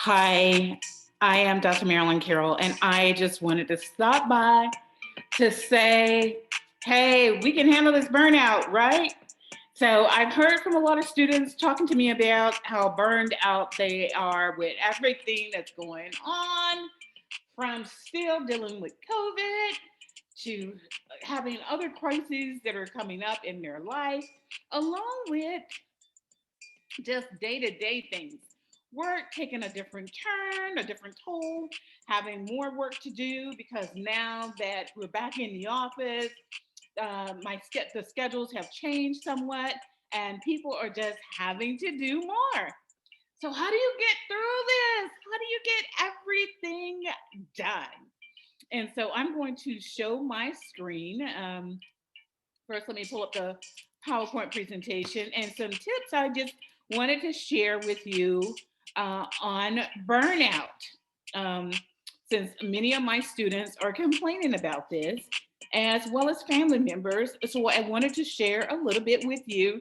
Hi, I am Dr. Marilyn Carroll, and I just wanted to stop by to say, hey, we can handle this burnout, right? So I've heard from a lot of students talking to me about how burned out they are with everything that's going on, from still dealing with COVID to having other crises that are coming up in their life, along with just day to day things. Work taking a different turn, a different toll, having more work to do because now that we're back in the office, the schedules have changed somewhat, and people are just having to do more. So how do you get through this? How do you get everything done? And so I'm going to show my screen. First, let me pull up the PowerPoint presentation and some tips I just wanted to share with you on burnout. Um, since many of my students are complaining about this, as well as family members. So I wanted to share a little bit with you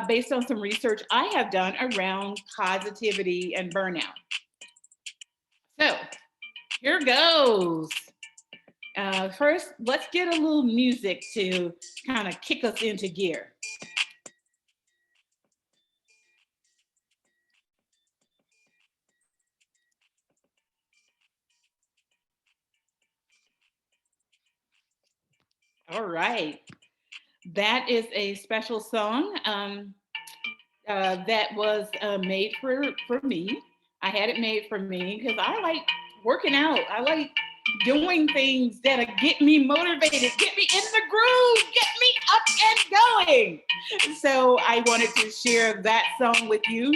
based on some research I have done around positivity and burnout. So here goes. First, let's get a little music to kind of kick us into gear. All right. That is a special song that was made for me. I had it made for me because I like working out. I like doing things that get me motivated, get me in the groove, get me up and going. So I wanted to share that song with you.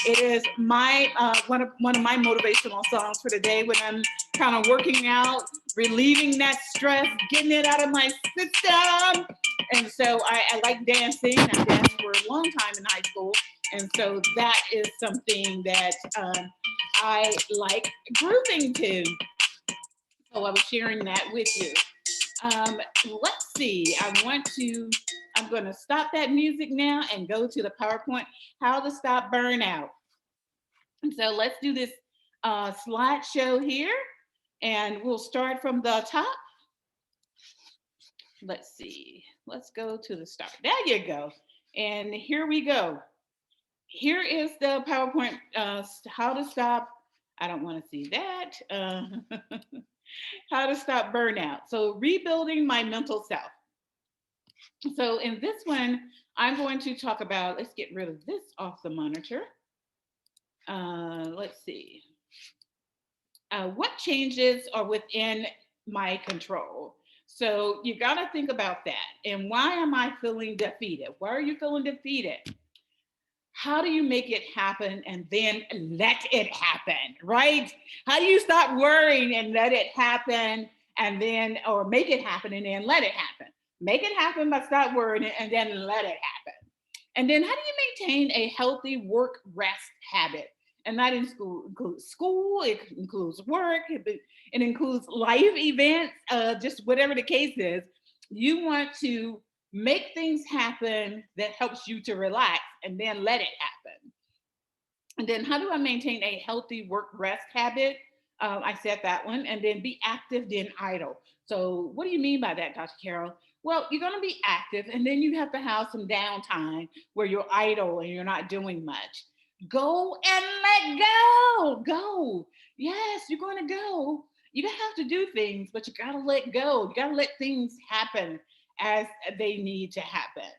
It is my one of my motivational songs for the day when I'm kind of working out, relieving that stress, getting it out of my system. And so I like dancing. I danced for a long time in high school, and so that is something that I like grooving to. So I was sharing that with you. Um, let's see. I'm going to stop that music now and go to the PowerPoint, how to stop burnout. And so let's do this slideshow here, and we'll start from the top. Let's see. Let's go to the start. There you go. And here we go. Here is the PowerPoint, how to stop. I don't want to see that. How to stop burnout. So rebuilding my mental self. So in this one, I'm going to talk about, let's get rid of this off the monitor. Let's see. What changes are within my control? So you got to think about that. And why am I feeling defeated? Why are you feeling defeated? How do you make it happen and then let it happen, right? How do you stop worrying and let it happen and then, or make it happen and then let it happen? Make it happen, but stop worrying and then let it happen. And then how do you maintain a healthy work rest habit? And that includes school, it includes work, it includes life events, just whatever the case is. You want to make things happen that helps you to relax and then let it happen. And then how do I maintain a healthy work rest habit? I said that one. And then be active, then idle. So what do you mean by that, Dr. Carroll? Well, you're going to be active, and then you have to have some downtime where you're idle and you're not doing much. Go and let go. Go. Yes, you're going to go. You don't have to do things, but you got to let go. You got to let things happen as they need to happen.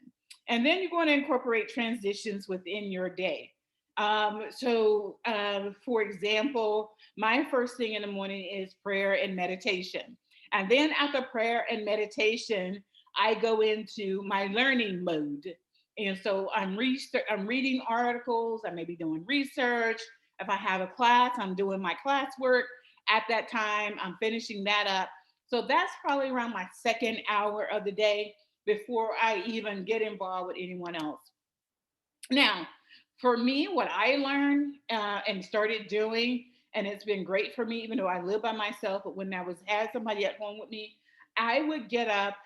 And then you're going to incorporate transitions within your day. For example, my first thing in the morning is prayer and meditation. And then after prayer and meditation, I go into my learning mode. And so I'm reading articles, I may be doing research. If I have a class, I'm doing my classwork. At that time, I'm finishing that up. So that's probably around my second hour of the day before I even get involved with anyone else. Now, for me, what I learned and started doing, and it's been great for me, even though I live by myself, but when I was had somebody at home with me, I would get up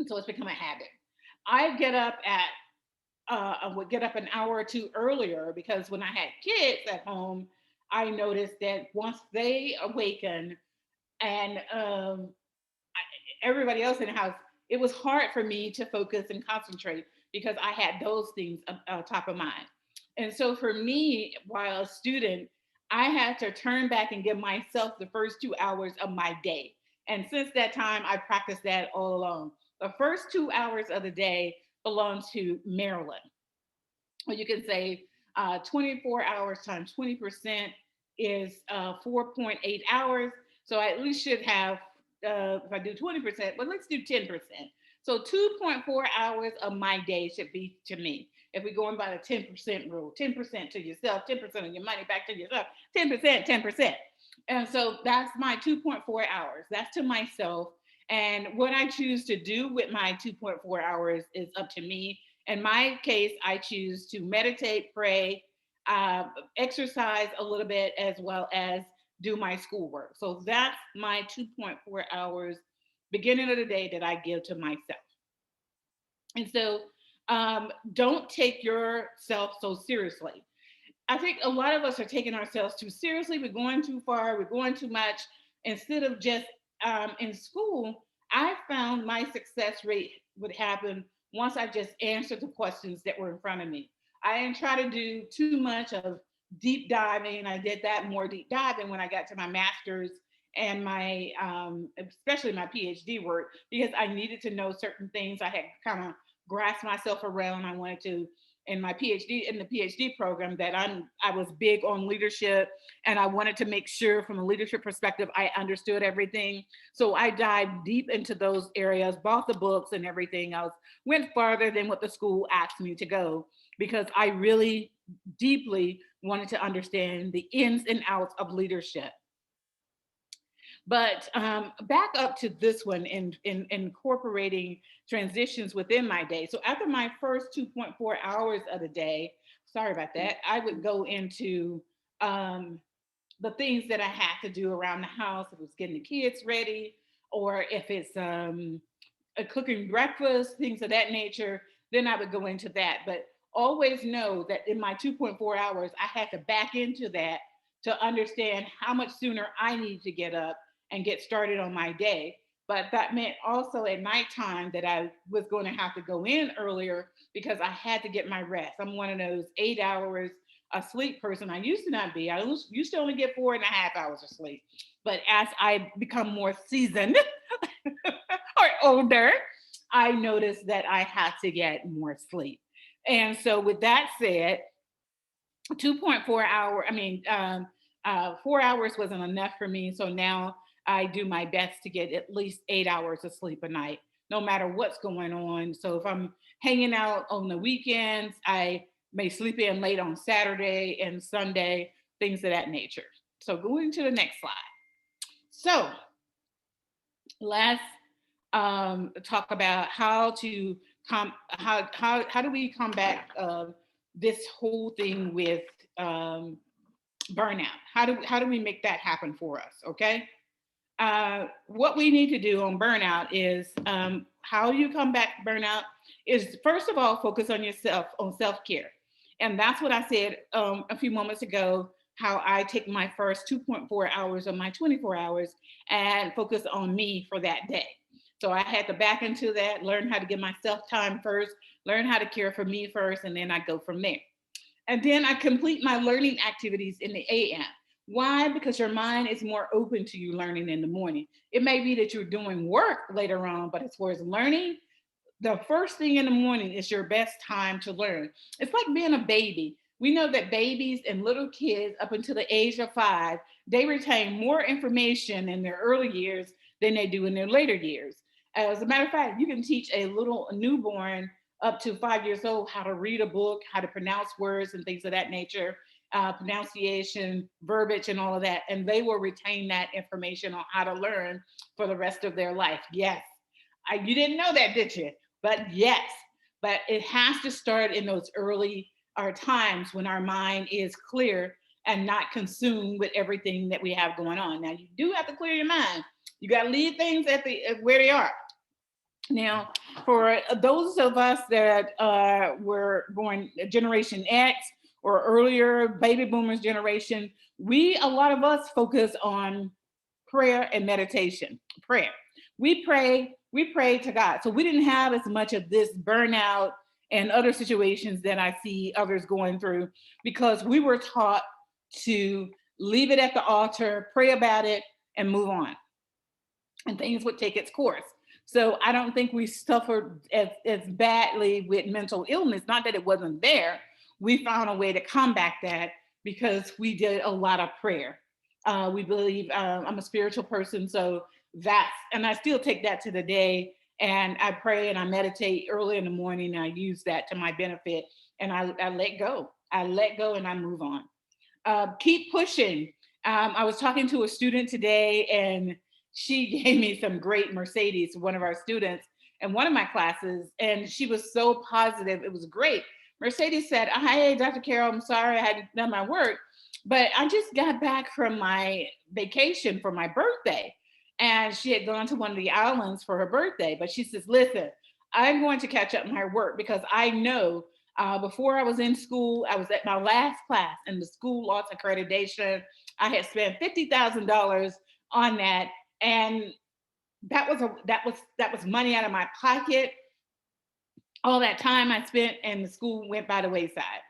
so it's become a habit. I get up at I would get up an hour or two earlier because when I had kids at home, I noticed that once they awaken and everybody else in the house, it was hard for me to focus and concentrate because I had those things top of mind. And so for me, while a student, I had to turn back and give myself the first 2 hours of my day. And since that time, I practiced that all along. The first 2 hours of the day belong to Maryland. Or you can say 24 hours times 20% is 4.8 hours. So I at least should have, if I do 20%, but let's do 10%. So 2.4 hours of my day should be to me. If we're going by the 10% rule, 10% to yourself, 10% of your money back to yourself, 10%, 10%. And so that's my 2.4 hours. That's to myself. And what I choose to do with my 2.4 hours is up to me. In my case, I choose to meditate, pray, uh, exercise a little bit, as well as do my schoolwork. So that's my 2.4 hours beginning of the day that I give to myself. And so don't take yourself so seriously. I think a lot of us are taking ourselves too seriously. We're going too far. We're going too much. Instead of just in school, I found my success rate would happen once I just answered the questions that were in front of me. I didn't try to do too much of deep diving. I did that more deep diving when I got to my master's and my, especially my PhD work, because I needed to know certain things. I had kind of grasped myself around. I wanted to in my PhD in the PhD program that I was big on leadership and I wanted to make sure from a leadership perspective I understood everything. So I dived deep into those areas, bought the books and everything else, went farther than what the school asked me to go because I really deeply wanted to understand the ins and outs of leadership. But back up to this one in incorporating transitions within my day. So after my first 2.4 hours of the day, sorry about that, I would go into um, the things that I had to do around the house. If it was getting the kids ready, or if it's cooking breakfast, things of that nature, then I would go into that. But always know that in my 2.4 hours, I had to back into that to understand how much sooner I need to get up and get started on my day. But that meant also at nighttime that I was going to have to go in earlier because I had to get my rest. I'm one of those 8 hours a sleep person. I used to not be. Used to only get 4.5 hours of sleep. But as I become more seasoned, or older, I noticed that I had to get more sleep. And so, with that said, 2.4 hour, 4 hours wasn't enough for me. So now I do my best to get at least 8 hours of sleep a night, no matter what's going on. So if I'm hanging out on the weekends, I may sleep in late on Saturday and Sunday, things of that nature. So going to the next slide. So let's talk about how to how do we combat this whole thing with um, burnout? How do we make that happen for us? Okay. What we need to do on burnout is how you combat burnout is first of all focus on yourself on self-care, and that's what I said a few moments ago. How I take my first 2.4 hours of my 24 hours and focus on me for that day. So I had to back into that, learn how to give myself time first, learn how to care for me first, and then I go from there. And then I complete my learning activities in the AM. Why? Because your mind is more open to you learning in the morning. It may be that you're doing work later on, but as far as learning, the first thing in the morning is your best time to learn. It's like being a baby. We know that babies and little kids up until the age of 5, they retain more information in their early years than they do in their later years. As a matter of fact, you can teach a newborn up to 5 years old how to read a book, how to pronounce words and things of that nature, pronunciation, verbiage, and all of that. And they will retain that information on how to learn for the rest of their life. Yes. You didn't know that, did you? But yes, but it has to start in those early times when our mind is clear and not consumed with everything that we have going on. Now, you do have to clear your mind. You got to leave things at where they are. Now, for those of us that were born Generation X or earlier, baby boomers generation, a lot of us focus on prayer and meditation. Prayer. We pray to God. So we didn't have as much of this burnout and other situations that I see others going through because we were taught to leave it at the altar, pray about it, and move on, and things would take its course. So I don't think we suffered as badly with mental illness. Not that it wasn't there. We found a way to combat that because we did a lot of prayer. We believe I'm a spiritual person, so and I still take that to the day. And I pray and I meditate early in the morning. And I use that to my benefit, and I let go. I let go and I move on. Keep pushing. I was talking to a student today, and she gave me some great Mercedes, one of our students in one of my classes, and she was so positive. It was great. Mercedes said, "Hey, Dr. Carol, I'm sorry I hadn't done my work, but I just got back from my vacation for my birthday." And she had gone to one of the islands for her birthday, but she says, "Listen, I'm going to catch up my work because I know before I was in school, I was at my last class and the school lost accreditation. I had spent $50,000 on that, and that was money out of my pocket. All that time I spent, and the school went by the wayside."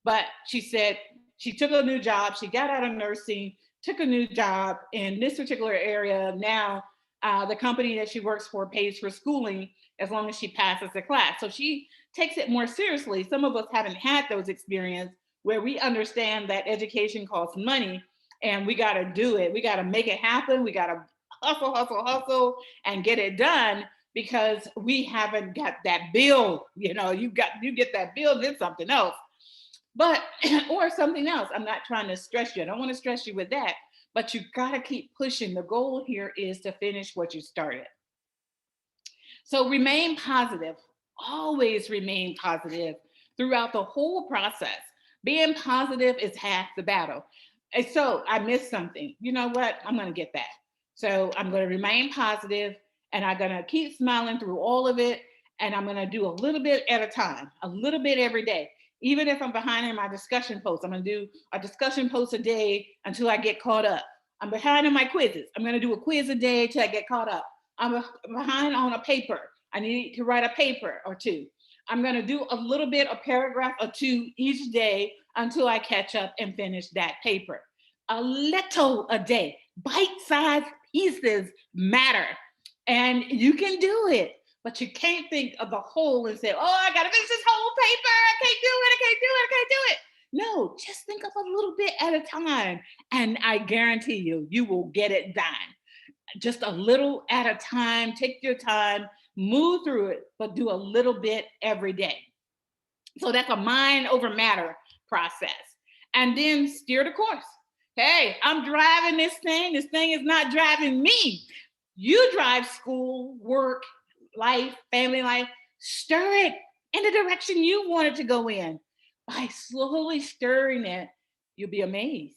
But she said she took a new job. She got out of nursing, took a new job in this particular area. Now, the company that she works for pays for schooling as long as she passes the class. So she takes it more seriously. Some of us haven't had those experiences where we understand that education costs money and we got to do it. We got to make it happen. We got to hustle, hustle, hustle and get it done because we haven't got that bill. You get that bill, then something else. But or something else. I'm not trying to stress you. I don't want to stress you with that. But you got to keep pushing. The goal here is to finish what you started. So remain positive. Always remain positive throughout the whole process. Being positive is half the battle. And so I missed something. You know what? I'm going to get that. So I'm going to remain positive and I'm going to keep smiling through all of it. And I'm going to do a little bit at a time, a little bit every day. Even if I'm behind in my discussion posts, I'm going to do a discussion post a day until I get caught up. I'm behind in my quizzes. I'm going to do a quiz a day till I get caught up. I'm behind on a paper. I need to write a paper or two. I'm going to do a little bit, a paragraph or two each day until I catch up and finish that paper. A little a day. Bite-sized pieces matter. And you can do it. But you can't think of the whole and say, "Oh, I got to finish this whole paper. I can't do it. I can't do it. I can't do it." No, just think of a little bit at a time. And I guarantee you, you will get it done. Just a little at a time. Take your time, move through it, but do a little bit every day. So that's a mind over matter process. And then steer the course. Hey, I'm driving this thing. This thing is not driving me. You drive school, work, life, family life. Stir it in the direction you want it to go in. By slowly stirring it, you'll be amazed.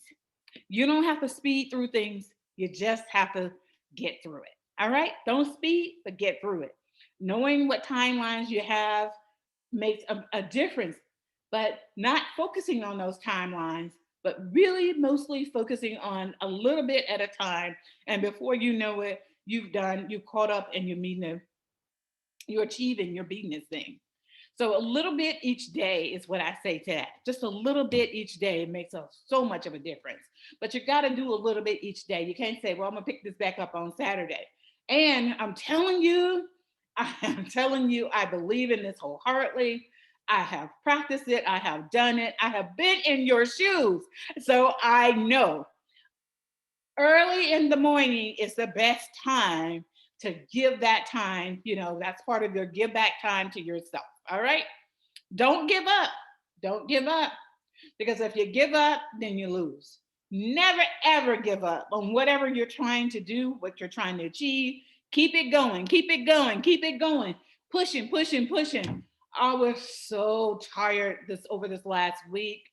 You don't have to speed through things. You just have to get through it. All right? Don't speed, but get through it. Knowing what timelines you have makes a difference, but not focusing on those timelines, but really mostly focusing on a little bit at a time. And before you know it, you've caught up and you're achieving, you're beating this thing. So a little bit each day is what I say to that. Just a little bit each day makes so much of a difference. But you got to do a little bit each day. You can't say, "Well, I'm going to pick this back up on Saturday." And I'm telling you, I believe in this wholeheartedly. I have practiced it. I have done it. I have been in your shoes. So I know early in the morning is the best time to give that time. That's part of your give back time to yourself. All right. Don't give up. Don't give up. Because if you give up, then you lose. Never, ever give up on whatever you're trying to do, what you're trying to achieve. Keep it going. Keep it going. Keep it going. Pushing, pushing, pushing. I was so tired over this last week.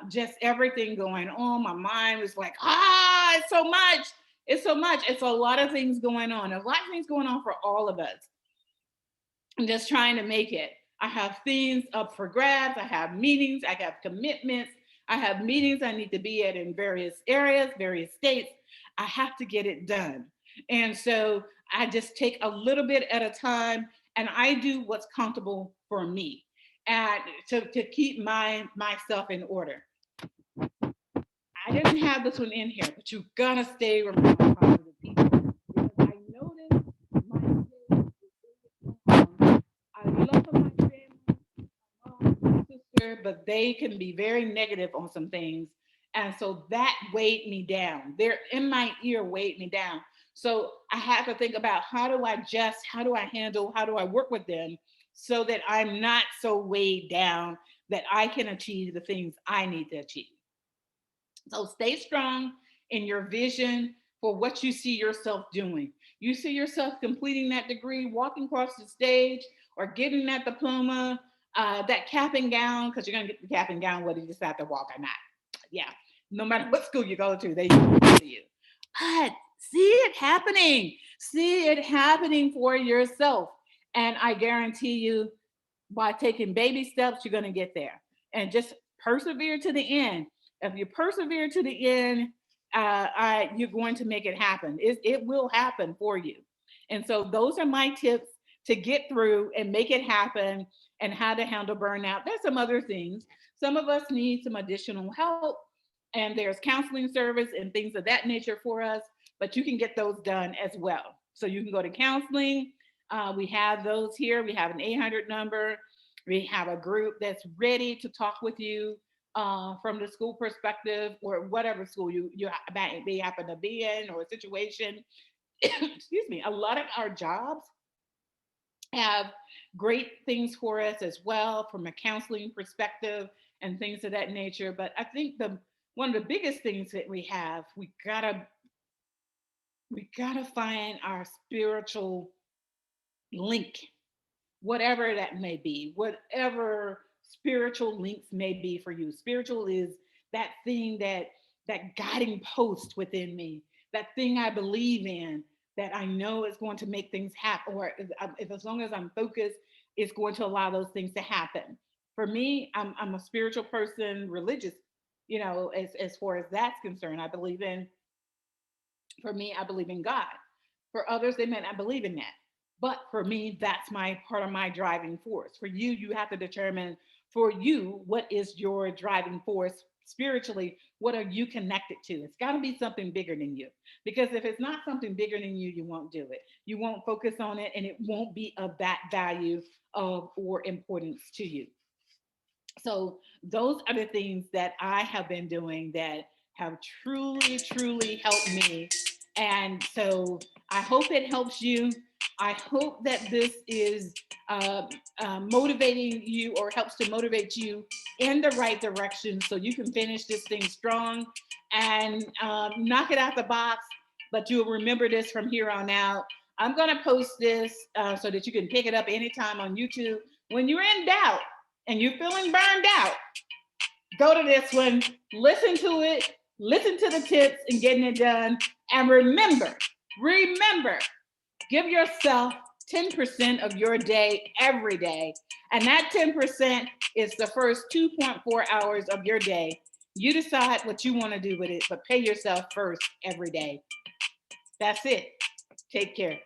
Just everything going on. My mind was like, it's so much. It's so much. It's a lot of things going on. A lot of things going on for all of us. I'm just trying to make it. I have things up for grabs. I have meetings. I have commitments. I have meetings I need to be at in various areas, various states. I have to get it done. And so I just take a little bit at a time and I do what's comfortable for me and to keep myself in order. I didn't have this one in here, but you gotta stay around positive people because I noticed my day is really I love my family, mom, my sister, but they can be very negative on some things. And so that weighed me down. They're in my ear, weighed me down. So I had to think about how do I handle, how do I work with them so that I'm not so weighed down that I can achieve the things I need to achieve. So stay strong in your vision for what you see yourself doing. You see yourself completing that degree, walking across the stage, or getting that diploma, that cap and gown, because you're going to get the cap and gown whether you decide to walk or not. Yeah, no matter what school you go to, they give it to you. But see it happening. See it happening for yourself. And I guarantee you, by taking baby steps, you're going to get there. And just persevere to the end. If you persevere to the end, you're going to make it happen. It will happen for you. And so those are my tips to get through and make it happen and how to handle burnout. There's some other things. Some of us need some additional help, and there's counseling service and things of that nature for us, but you can get those done as well. So you can go to counseling. We have those here. We have an 800 number. We have a group that's ready to talk with you from the school perspective or whatever school you may happen to be in or a situation. Excuse me. A lot of our jobs have great things for us as well from a counseling perspective and things of that nature. But I think the one of the biggest things that we gotta find our spiritual link, whatever that may be, whatever spiritual links may be for you. Spiritual is that thing that guiding post within me, that thing I believe in, that I know is going to make things happen, or if as long as I'm focused, it's going to allow those things to happen. For me, I'm a spiritual person, religious, as far as that's concerned. I believe in For me, I believe in God. For others, they may not believe in that. But for me, that's my part of my driving force. For you, you have to determine for you what is your driving force spiritually. What are you connected to? It's got to be something bigger than you. Because if it's not something bigger than you won't do it. You won't focus on it, and it won't be of that value of or importance to you. So those are the things that I have been doing that have truly, truly helped me. And so I hope it helps you. I hope that this is motivating you or helps to motivate you in the right direction so you can finish this thing strong and knock it out the box. But you'll remember this from here on out. I'm going to post this so that you can pick it up anytime on YouTube. When you're in doubt, and you're feeling burned out, go to this one, listen to it, listen to the tips and getting it done. And remember, give yourself 10% of your day every day. And that 10% is the first 2.4 hours of your day. You decide what you want to do with it, but pay yourself first every day. That's it. Take care.